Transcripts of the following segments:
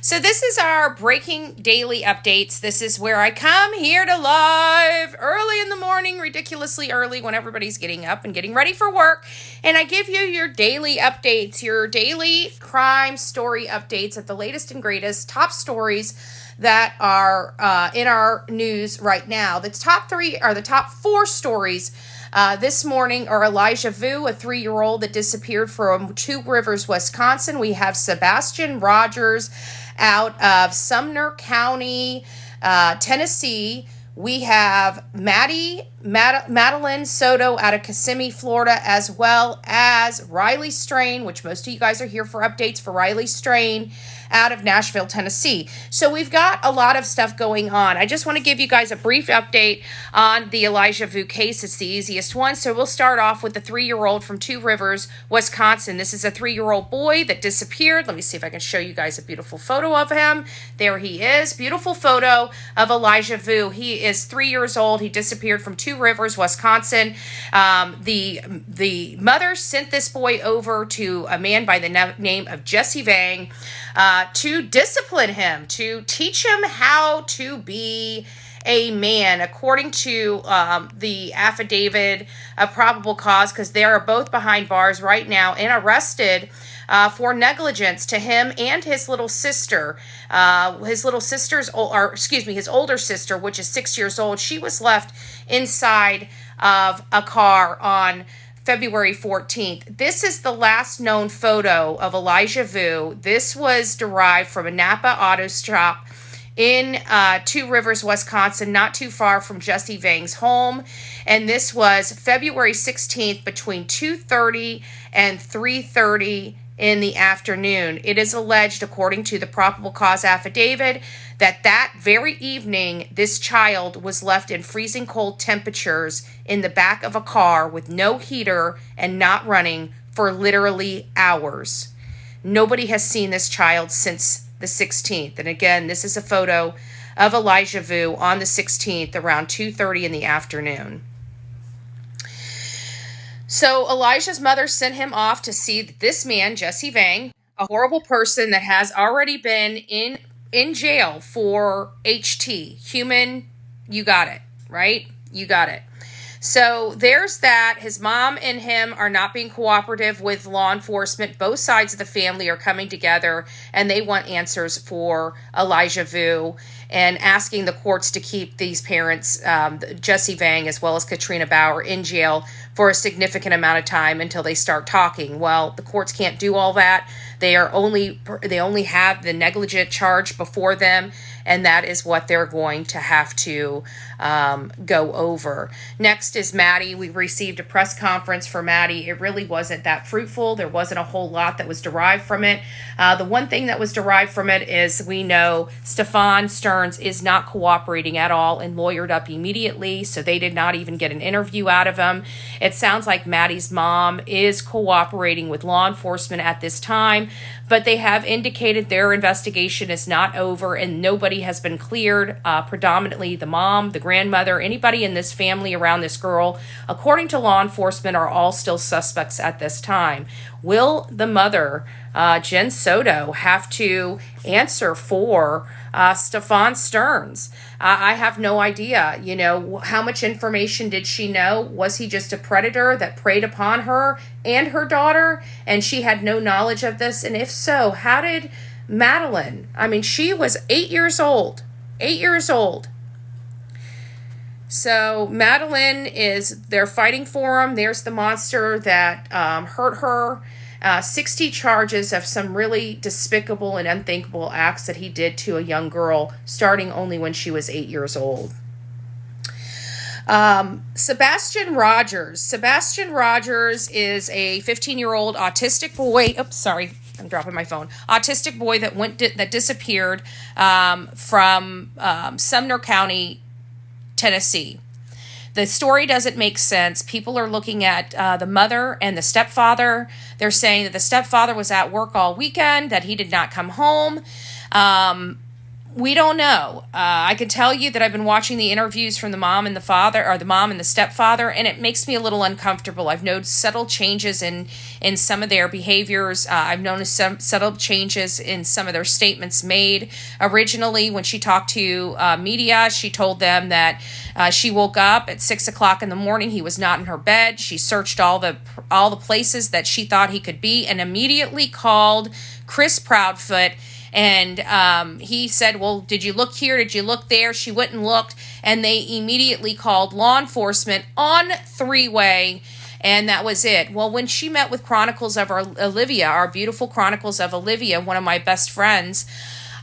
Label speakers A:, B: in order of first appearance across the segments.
A: So this is our breaking daily updates. This is where I come here to live early in the morning, ridiculously early when everybody's getting up and getting ready for work. And I give you your daily updates, your daily crime story updates of the latest and greatest top stories that are in our news right now. The top three are the top four stories this morning are Elijah Vu, a 3-year-old that disappeared from Two Rivers, Wisconsin. We have Sebastian Rogers out of Sumner County, Tennessee. We have Madeline Soto out of Kissimmee, Florida, as well as Riley Strain, which most of you guys are here for updates for Riley Strain out of Nashville, Tennessee. So we've got a lot of stuff going on. I just want to give you guys a brief update on the Elijah Vu case. It's the easiest one. So we'll start off with the 3-year-old from Two Rivers, Wisconsin. This is a 3-year-old boy that disappeared. Let me see if I can show you guys a beautiful photo of him. There he is. Beautiful photo of Elijah Vu. He is 3 years old. He disappeared from Two Rivers, Wisconsin. The mother sent this boy over to a man by the name of Jesse Vang to discipline him, to teach him how to be a man, according to the affidavit of probable cause, because they are both behind bars right now and arrested for negligence to him and his little sister. His older sister, which is 6 years old. She was left inside of a car on February 14th. This is the last known photo of Elijah Vu. This was derived from a Napa auto shop in Two Rivers, Wisconsin, not too far from Jesse Vang's home. And this was February 16th between 2:30 and 3:30 in the afternoon. It is alleged, according to the probable cause affidavit, that very evening, this child was left in freezing cold temperatures in the back of a car with no heater and not running for literally hours. Nobody has seen this child since the 16th. And again, this is a photo of Elijah Vu on the 16th around 2:30 in the afternoon. So Elijah's mother sent him off to see this man, Jesse Vang, a horrible person that has already been in jail for HT, human, you got it, right? You got it. So there's that. His mom and him are not being cooperative with law enforcement. Both sides of the family are coming together, and they want answers for Elijah Vu and asking the courts to keep these parents, Jesse Vang as well as Katrina Bauer, in jail for a significant amount of time until they start talking. Well, the courts can't do all that. They only have the negligent charge before them, and that is what they're going to have to go over. Next is Maddie. We received a press conference for Maddie. It really wasn't that fruitful. There wasn't a whole lot that was derived from it. The one thing that was derived from it is we know Stefan Stearns is not cooperating at all and lawyered up immediately, so they did not even get an interview out of him. It sounds like Maddie's mom is cooperating with law enforcement at this time, but they have indicated their investigation is not over and nobody has been cleared, predominantly the mom, the grandmother, anybody in this family around this girl, according to law enforcement, are all still suspects at this time. Will the mother, Jen Soto, have to answer for Stefan Stearns? I have no idea. You know, how much information did she know? Was he just a predator that preyed upon her and her daughter, and she had no knowledge of this? And if so, how did Madeline? I mean, she was 8 years old. 8 years old. So Madeline they're fighting for him. There's the monster that hurt her. 60 charges of some really despicable and unthinkable acts that he did to a young girl, starting only when she was 8 years old. Sebastian Rogers. Sebastian Rogers is a 15-year-old autistic boy. Oops, sorry. I'm dropping my phone. Autistic boy that disappeared from Sumner County, Tennessee. The story doesn't make sense. People are looking at the mother and the stepfather. They're saying that the stepfather was at work all weekend, that he did not come home. We don't know. I can tell you that I've been watching the interviews from the mom and the father, or the mom and the stepfather, and it makes me a little uncomfortable. I've noticed subtle changes in some of their behaviors. I've noticed some subtle changes in some of their statements made. Originally, when she talked to media, she told them that she woke up at 6 o'clock in the morning. He was not in her bed. She searched all the places that she thought he could be, and immediately called Chris Proudfoot. And he said, well, did you look here? Did you look there? She went and looked, and they immediately called law enforcement on three-way, and that was it. Well, when she met with Chronicles of Olivia, our beautiful Chronicles of Olivia, one of my best friends,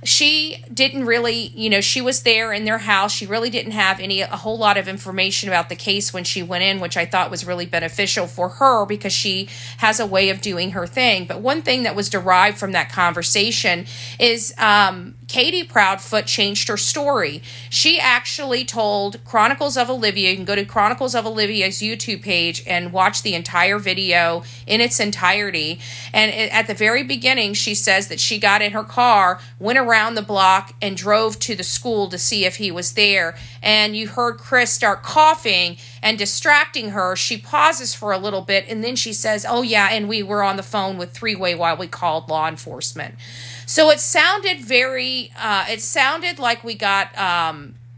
A: she didn't really, she was there in their house. She really didn't have a whole lot of information about the case when she went in, which I thought was really beneficial for her because she has a way of doing her thing. But one thing that was derived from that conversation is Katie Proudfoot changed her story. She actually told Chronicles of Olivia, you can go to Chronicles of Olivia's YouTube page and watch the entire video in its entirety. And at the very beginning, she says that she got in her car, went around the block, and drove to the school to see if he was there. And you heard Chris start coughing and distracting her. She pauses for a little bit, and then she says, oh yeah, and we were on the phone with three-way while we called law enforcement. So it sounded like we got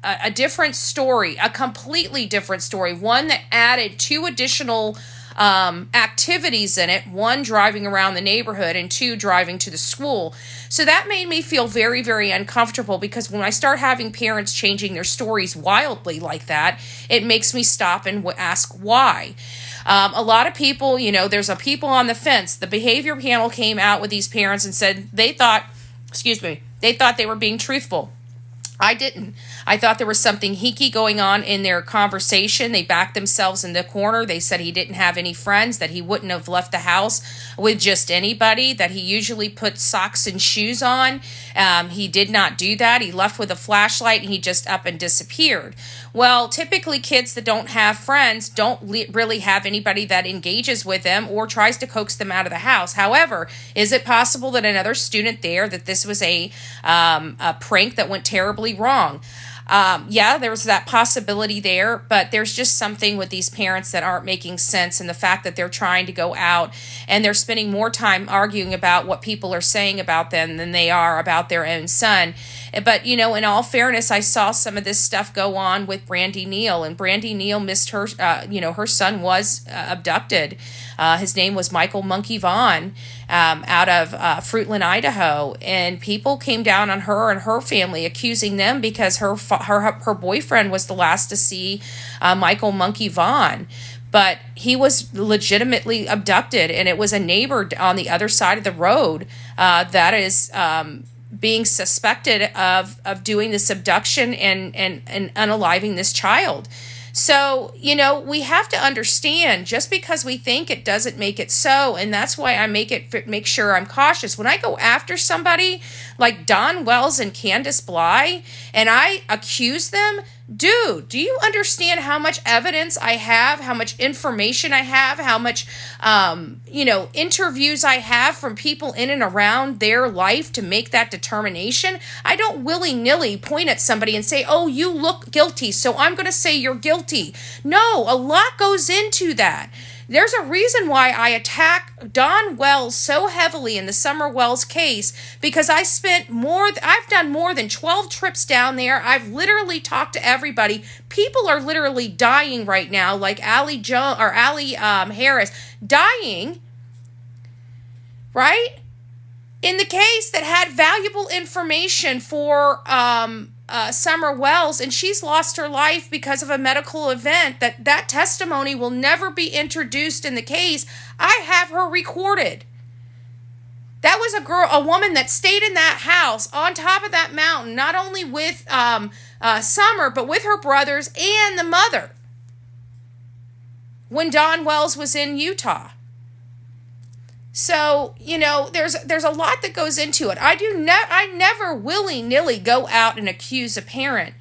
A: a different story, a completely different story, one that added two additional activities in it, one driving around the neighborhood and two driving to the school. So that made me feel very, very uncomfortable because when I start having parents changing their stories wildly like that, it makes me stop and ask why. A lot of people, there's a people on the fence. The behavior panel came out with these parents and said they thought they were being truthful. I didn't. I thought there was something hinky going on in their conversation. They backed themselves in the corner. They said he didn't have any friends, that he wouldn't have left the house with just anybody, that he usually put socks and shoes on. He did not do that. He left with a flashlight and he just up and disappeared. Well, typically kids that don't have friends don't really have anybody that engages with them or tries to coax them out of the house. However, is it possible that another student there, that this was a prank that went terribly wrong? Yeah, there was that possibility there, but there's just something with these parents that aren't making sense, and the fact that they're trying to go out and they're spending more time arguing about what people are saying about them than they are about their own son. But, in all fairness, I saw some of this stuff go on with Brandy Neal, and Brandy Neal missed her, her son was abducted. His name was Michael Monkey Vaughn, out of Fruitland, Idaho, and people came down on her and her family, accusing them because her boyfriend was the last to see Michael Monkey Vaughn. But he was legitimately abducted, and it was a neighbor on the other side of the road that is being suspected of doing this abduction and unaliving this child. So, we have to understand, just because we think it doesn't make it so, and that's why I make sure I'm cautious. When I go after somebody like Don Wells and Candace Bly, and I accuse them, dude, do you understand how much evidence I have, how much information I have, how much, interviews I have from people in and around their life to make that determination? I don't willy-nilly point at somebody and say, oh, you look guilty, so I'm going to say you're guilty. No, a lot goes into that. There's a reason why I attack Don Wells so heavily in the Summer Wells case, because I've done more than 12 trips down there. I've literally talked to everybody. People are literally dying right now, like Allie Harris, dying, right? In the case that had valuable information for Summer Wells, and she's lost her life because of a medical event. That testimony will never be introduced in the case. I have her recorded. That was a woman that stayed in that house on top of that mountain, not only with Summer, but with her brothers and the mother when Don Wells was in Utah. So, there's a lot that goes into it. I never willy-nilly go out and accuse a parent.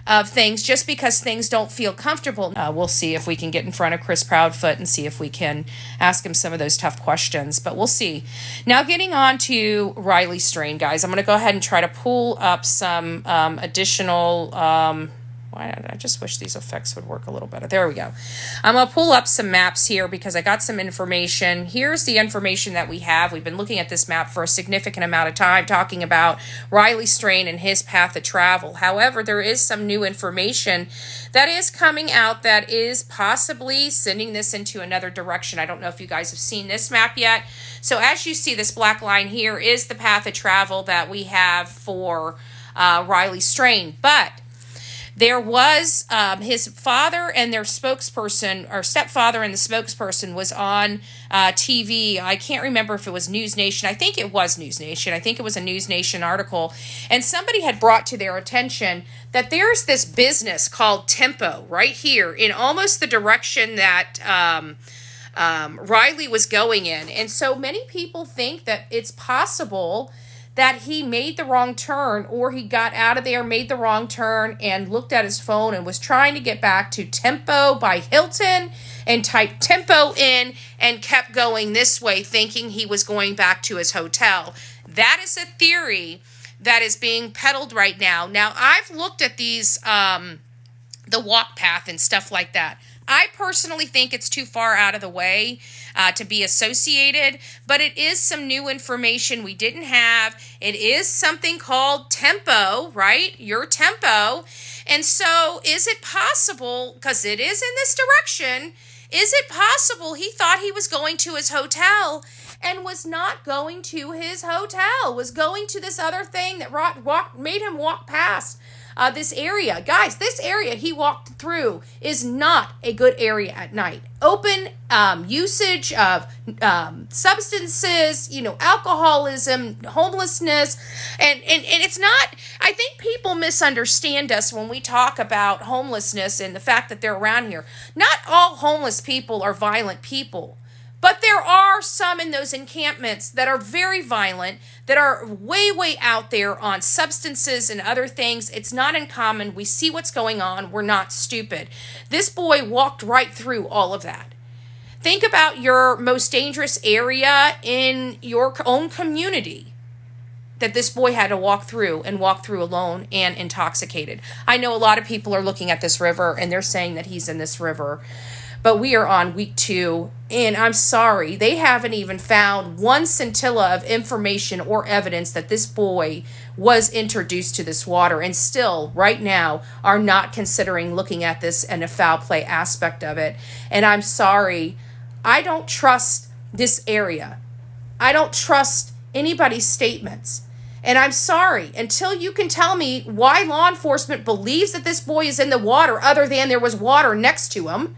A: of things just because things don't feel comfortable. We'll see if we can get in front of Chris Proudfoot and see if we can ask him some of those tough questions, but we'll see. Now, getting on to Riley Strain, guys, I'm going to go ahead and try to pull up some additional I just wish these effects would work a little better. There we go. I'm going to pull up some maps here because I got some information. Here's the information that we have. We've been looking at this map for a significant amount of time, talking about Riley Strain and his path of travel. However, there is some new information that is coming out that is possibly sending this into another direction. I don't know if you guys have seen this map yet. So as you see, this black line here is the path of travel that we have for Riley Strain. But there was his father and their spokesperson, or stepfather and the spokesperson, was on TV. I can't remember if it was News Nation. I think it was News Nation. I think it was a News Nation article. And somebody had brought to their attention that there's this business called Tempo right here in almost the direction that Riley was going in. And so many people think that it's possible that he made the wrong turn, or he got out of there, made the wrong turn, and looked at his phone and was trying to get back to Tempo by Hilton and typed Tempo in and kept going this way, thinking he was going back to his hotel. That is a theory that is being peddled right now. Now, I've looked at these, the walk path and stuff like that. I personally think it's too far out of the way to be associated, but it is some new information we didn't have. It is something called Tempo, right? Your Tempo. And so is it possible, because it is in this direction, is it possible he thought he was going to his hotel and was not going to his hotel, was going to this other thing that made him walk past this area? Guys, this area he walked through is not a good area at night. Open usage of substances, alcoholism, homelessness, and it's not, I think people misunderstand us when we talk about homelessness and the fact that they're around here. Not all homeless people are violent people. But there are some in those encampments that are very violent, that are way, way out there on substances and other things. It's not uncommon. We see what's going on. We're not stupid. This boy walked right through all of that. Think about your most dangerous area in your own community that this boy had to walk through alone and intoxicated. I know a lot of people are looking at this river and they're saying that he's in this river. But we are on week 2, and I'm sorry, they haven't even found one scintilla of information or evidence that this boy was introduced to this water, and still, right now, are not considering looking at this and a foul play aspect of it. And I'm sorry, I don't trust this area. I don't trust anybody's statements. And I'm sorry, until you can tell me why law enforcement believes that this boy is in the water other than there was water next to him,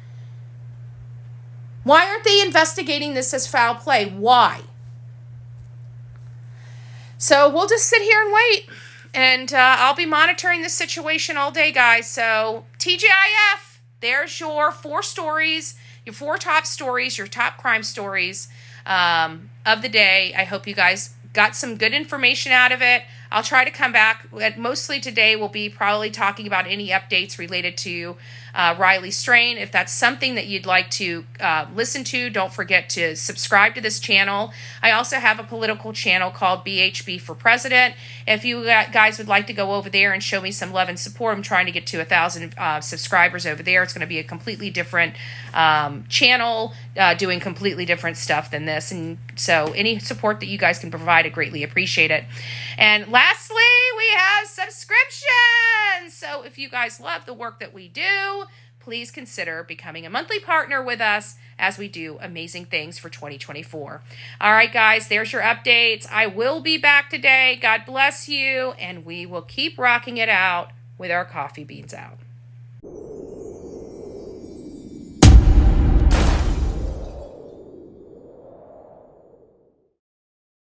A: why aren't they investigating this as foul play? Why? So we'll just sit here and wait. And I'll be monitoring this situation all day, guys. So TGIF, there's your 4 stories, your 4 top stories, your top crime stories of the day. I hope you guys got some good information out of it. I'll try to come back. Mostly today we'll be probably talking about any updates related to Riley Strain. If that's something that you'd like to listen to, don't forget to subscribe to this channel. I also have a political channel called BHB for President. If you guys would like to go over there and show me some love and support, I'm trying to get to 1,000 subscribers over there. It's going to be a completely different channel, doing completely different stuff than this. And so any support that you guys can provide, I greatly appreciate it. And lastly, we have subscriptions. So if you guys love the work that we do, please consider becoming a monthly partner with us as we do amazing things for 2024. All right, guys, there's your updates. I will be back today. God bless you, and we will keep rocking it out with our coffee beans out.